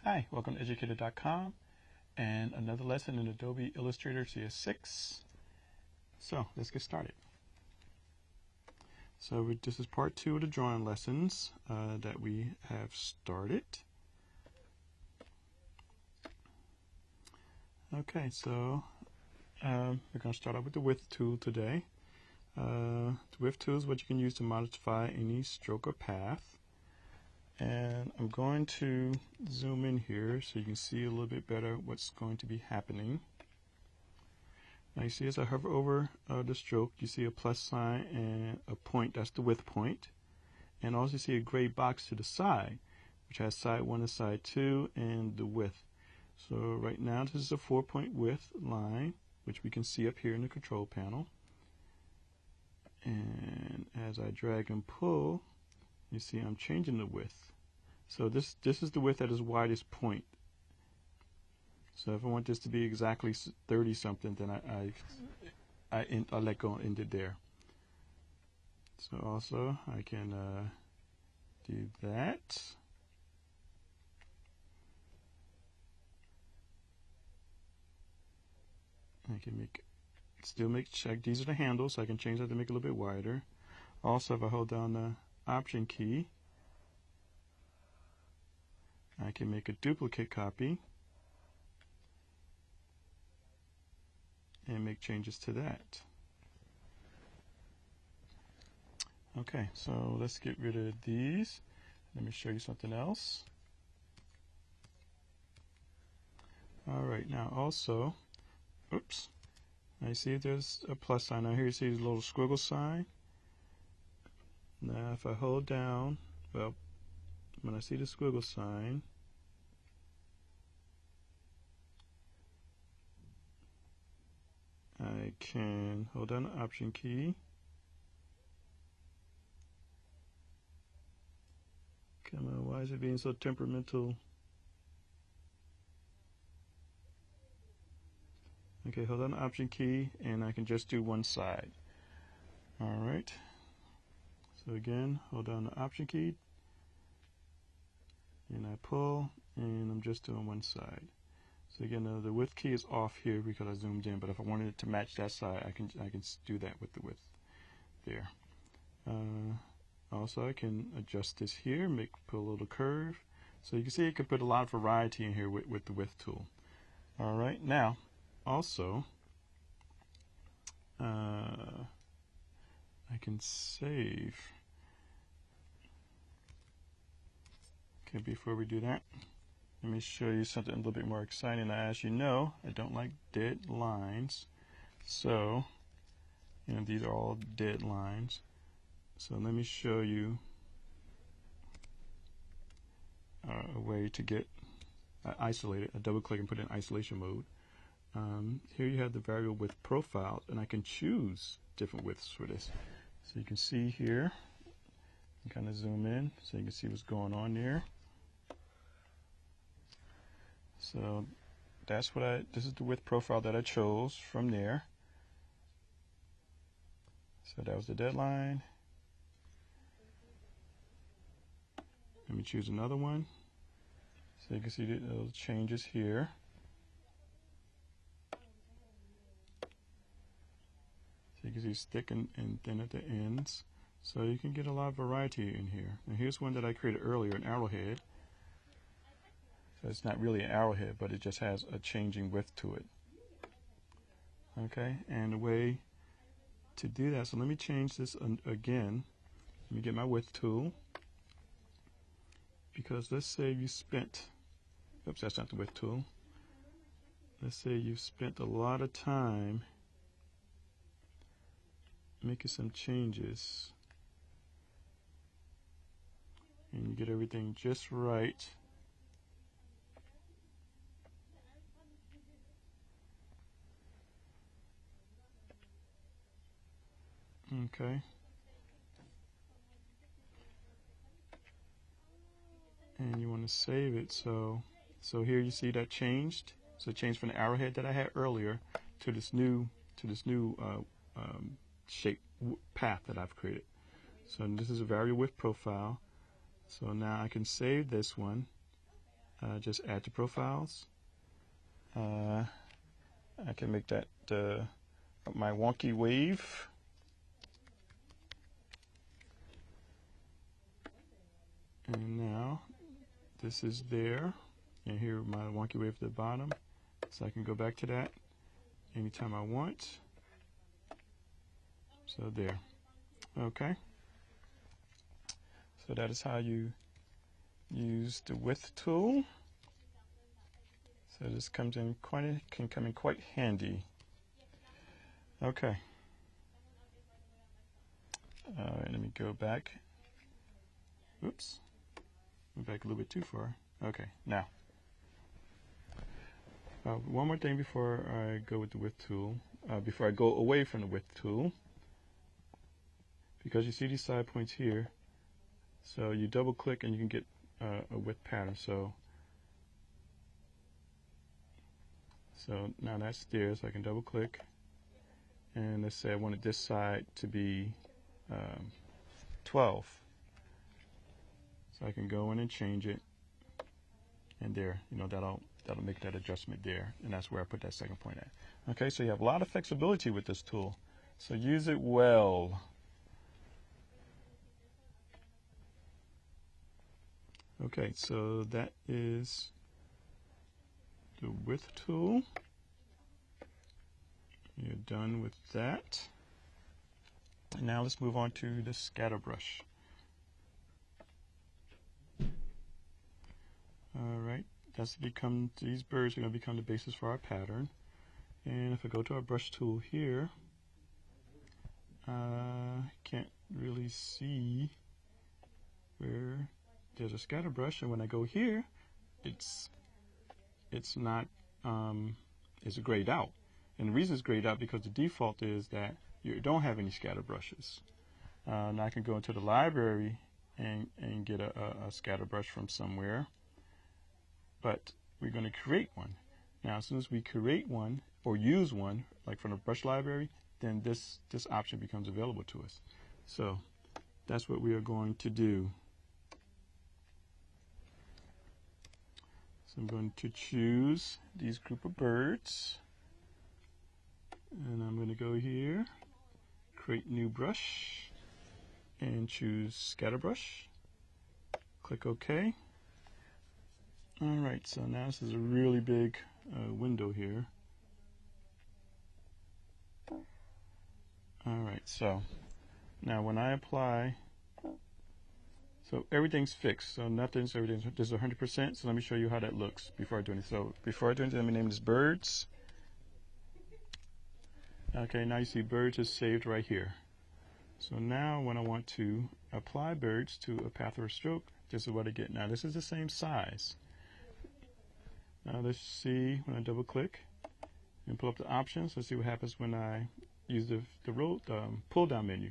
Hi, welcome to educator.com and another lesson in Adobe Illustrator CS6. So let's get started. So this is part 2 of the drawing lessons that we have started. Okay, so we're going to start out with the width tool today. The width tool is what you can use to modify any stroke or path. And I'm going to zoom in here so you can see a little bit better what's going to be happening. Now you see as I hover over the stroke, you see a plus sign and a point, that's the width point. And also you see a gray box to the side, which has side 1 and side 2 and the width. So right now this is a 4-point width line, which we can see up here in the control panel. And as I drag and pull, you see I'm changing the width. So this is the width at its widest point. So if I want this to be exactly 30 something, then I let go and end it there. So also I can do that. I can check. These are the handles, so I can change that to make it a little bit wider. Also, if I hold down the Option key, I can make a duplicate copy and make changes to that. Okay, so let's get rid of these. Let me show you something else. Alright, now also, oops, now you see there's a plus sign. Now here you see the little squiggle sign. Now if I hold down, well, when I see the squiggle sign, I can hold down the Option key. Come on, why is it being so temperamental? Okay, hold down the Option key and I can just do one side. Alright. So again, hold down the Option key and I pull and I'm just doing one side. So again, the width key is off here because I zoomed in, but if I wanted it to match that side, I can do that with the width there. Also, I can adjust this here, put a little curve. So you can see I can put a lot of variety in here with the width tool. All right, now also I can save. Okay, before we do that, let me show you something a little bit more exciting. Now, as you know, I don't like dead lines. So, these are all dead lines. So let me show you a way to get isolated. I double click and put it in isolation mode. Here you have the variable width profile, and I can choose different widths for this. So you can see here, and kind of zoom in so you can see what's going on there. So that's this is the width profile that I chose from there. So that was the deadline. Let me choose another one. So you can see those changes here. So you can see thick and thin at the ends. So you can get a lot of variety in here. And here's one that I created earlier, an arrowhead. So it's not really an arrowhead, but it just has a changing width to it. Okay, and the way to do that, so let me change this again. Let me get my width tool. Because let's say you spent, oops, that's not the width tool. Let's say you spent a lot of time making some changes. And you get everything just right. Okay. And you want to save it. So here you see that changed. So it changed from the arrowhead that I had earlier to this new shape path that I've created. So this is a variable width profile. So now I can save this one. just add to profiles. I can make that my wonky wave. And now this is there, and here my wonky wave at the bottom, so I can go back to that anytime I want. So there. Okay. So that is how you use the width tool. So this can come in quite handy. Okay. All right, let me go back. Oops. Went back a little bit too far. Okay, now. One more thing before I go with the width tool. Before I go away from the width tool. Because you see these side points here. So you double click and you can get a width pattern. So now that's there, so I can double click. And let's say I wanted this side to be 12. So I can go in and change it. And there, that'll make that adjustment there. And that's where I put that second point at. Okay, so you have a lot of flexibility with this tool. So use it well. Okay, so that is the width tool. You're done with that. And now let's move on to the scatter brush. All right, these birds are going to become the basis for our pattern. And if I go to our brush tool here, I can't really see where there's a scatter brush, and when I go here, it's grayed out. And the reason it's grayed out because the default is that you don't have any scatter brushes. Now I can go into the library and get a scatter brush from somewhere, but we're going to create one. Now as soon as we create one or use one, like from the brush library, then this option becomes available to us. So that's what we are going to do. So I'm going to choose these group of birds, and I'm going to go here, create new brush, and choose scatter brush. Click OK. Alright, so now this is a really big window here. Alright, so now when I apply, so everything's fixed, so everything's this is 100%, so let me show you how that looks before I do anything. So before I do anything, let me name this birds. Okay, now you see birds is saved right here. So now when I want to apply birds to a path or a stroke, this is what I get. Now this is the same size. Now let's see when I double click and pull up the options. Let's see what happens when I use the pull down menu.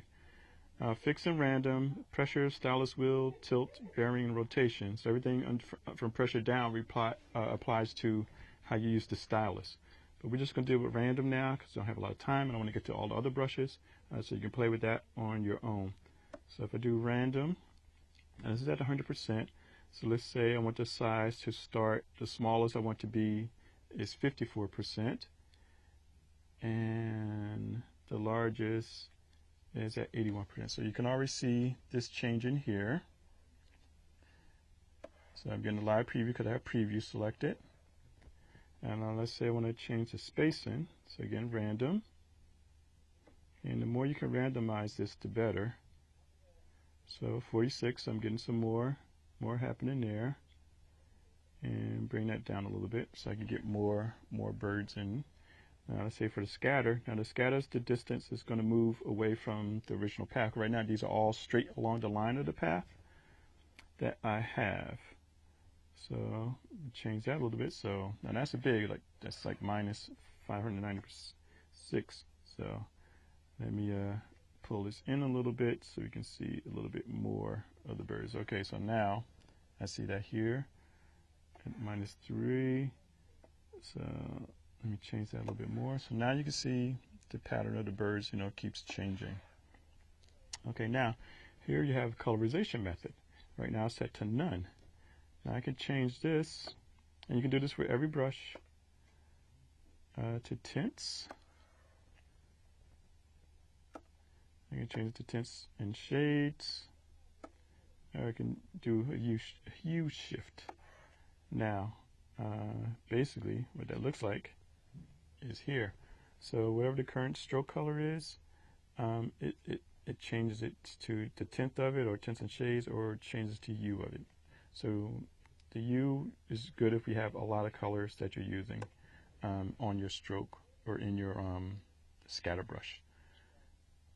Fix and random, pressure, stylus wheel, tilt, bearing, and rotation. So everything from pressure down applies to how you use the stylus. But we're just going to deal with random now because I don't have a lot of time and I want to get to all the other brushes. So you can play with that on your own. So if I do random, and this is at 100%. So let's say I want the size to start, the smallest I want to be is 54%. And the largest is at 81%. So you can already see this change in here. So I'm getting a live preview because I have preview selected. And let's say I want to change the spacing. So again, random. And the more you can randomize this, the better. So 46, I'm getting some more happening there. And bring that down a little bit so I can get more birds in. Now let's say for the scatter. Now the scatter is the distance is going to move away from the original path. Right now these are all straight along the line of the path that I have. So change that a little bit. So now that's that's like minus 596. So let me pull this in a little bit so we can see a little bit more of the birds. Okay, so now I see that here at -3. So let me change that a little bit more. So now you can see the pattern of the birds, keeps changing. Okay, now here you have colorization method. Right now it's set to none. Now I can change this And you can do this for every brush. To tints. I can change it to tints and shades. Or I can do a hue shift. Now, basically, what that looks like is here. So whatever the current stroke color is, it changes it to the tint of it, or tints and shades, or changes to hue of it. So the hue is good if you have a lot of colors that you're using on your stroke or in your scatter brush.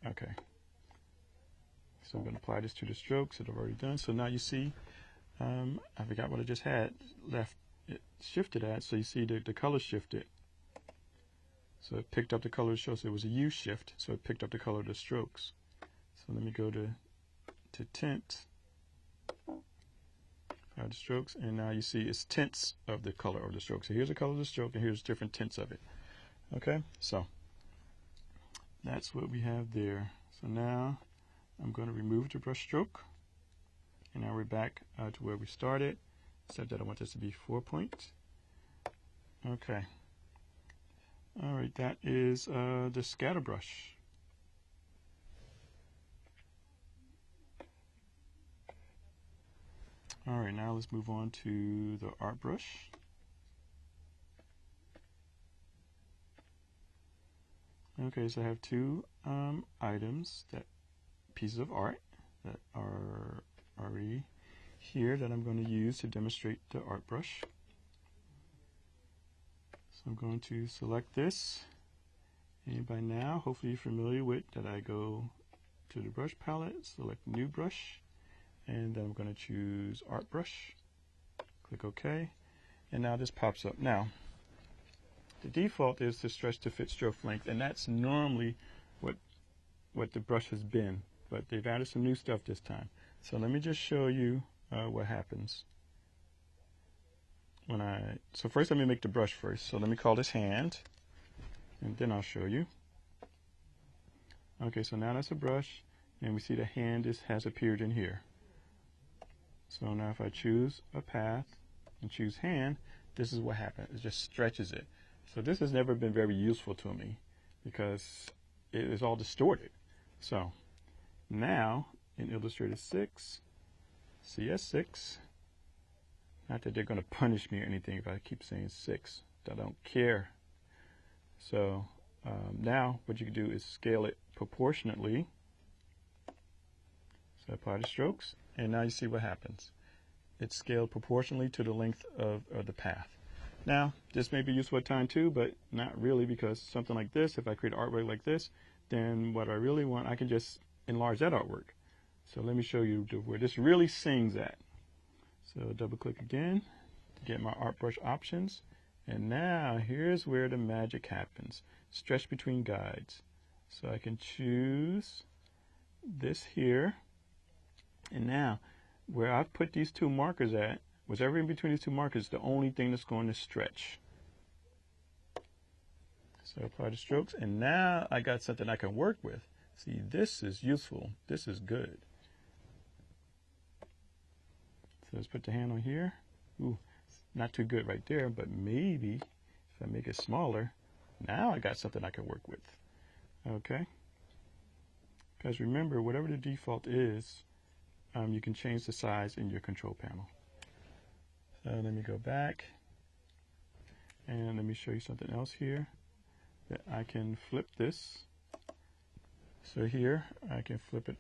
Okay. So I'm going to apply this to the strokes that I've already done. So now you see, I forgot what I just had left. It shifted at, so you see the color shifted. So it picked up the color to show, so it was a hue shift, so it picked up the color of the strokes. So let me go to tint, the strokes, and now you see it's tints of the color of the stroke. So here's the color of the stroke, and here's different tints of it. Okay, so that's what we have there. So now I'm going to remove the brush stroke, and now we're back to where we started, except that I want this to be 4 point. Okay. All right, that is the scatter brush. All right, now let's move on to the art brush. Okay, so I have two items, pieces of art that are already here that I'm going to use to demonstrate the art brush. So I'm going to select this, and by now, hopefully you're familiar with that. I go to the brush palette, select new brush, and then I'm going to choose art brush. Click OK, and now this pops up. Now, the default is to stretch to fit stroke length, and that's normally what the brush has been, but they've added some new stuff this time. So let me just show you what happens when so first let me make the brush first. So let me call this hand, and then I'll show you. Okay, so now that's a brush, and we see the hand has appeared in here. So now if I choose a path and choose hand, this is what happens. It just stretches it. So this has never been very useful to me because it is all distorted. So now in Illustrator 6, CS6, not that they're going to punish me or anything if I keep saying 6. I don't care. So now what you can do is scale it proportionately. So apply the strokes, and now you see what happens. It's scaled proportionally to the length of the path. Now, this may be useful at time too, but not really, because something like this, if I create artwork like this, then what I really want, I can just enlarge that artwork. So let me show you where this really sings at. So double click again to get my art brush options. And now here's where the magic happens. Stretch between guides. So I can choose this here. And now where I've put these two markers at, whatever in between these two markers is the only thing that's going to stretch. So apply the strokes, and now I got something I can work with. See, this is useful. This is good. So let's put the hand on here. Ooh, not too good right there, but maybe if I make it smaller, now I got something I can work with. Okay? Because remember, whatever the default is, you can change the size in your control panel. So let me go back, and let me show you something else here, that I can flip this. So here I can flip it.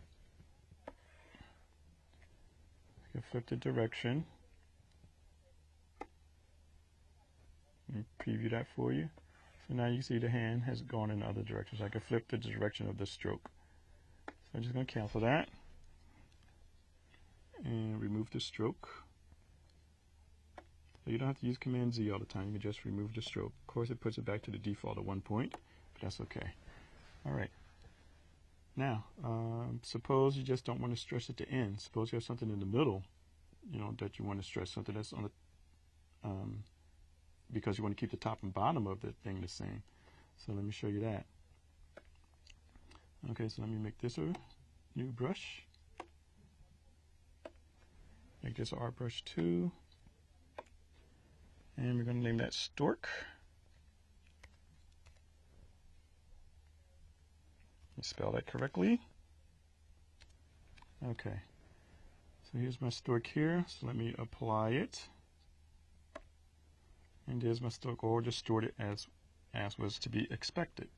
I can flip the direction. Let me preview that for you. So now you see the hand has gone in other directions. I can flip the direction of the stroke. So I'm just going to cancel that and remove the stroke. So you don't have to use Command Z all the time. You can just remove the stroke. Of course, it puts it back to the default at 1 point, but that's okay. All right. Now, suppose you just don't want to stretch at the end. Suppose you have something in the middle, that you want to stretch, something that's on the, because you want to keep the top and bottom of the thing the same. So let me show you that. Okay, so let me make this a new brush. Make this art brush 2. And we're going to name that stork. Let me spell that correctly. Okay. So here's my stork here. So let me apply it. And there's my stork, or just stored it as was to be expected.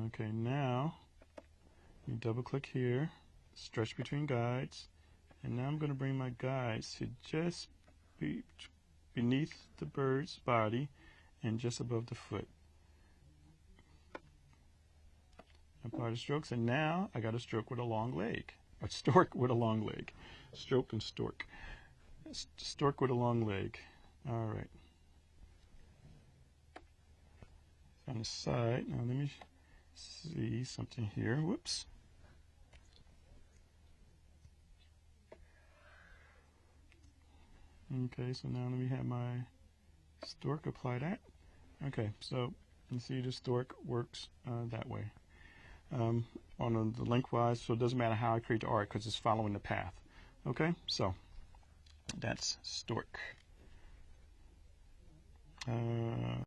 Okay, now you double click here, stretch between guides, and now I'm going to bring my guides to just beneath the bird's body and just above the foot. Apply the strokes, and now I got a stroke with a long leg, a stork with a long leg. Stroke and stork. Stork with a long leg. All right. On the side, now let me see something here. Whoops. Okay, so now let me have my stork apply that. Okay, so you see the stork works that way. On the lengthwise, so it doesn't matter how I create the arc because it's following the path. Okay, so that's stork.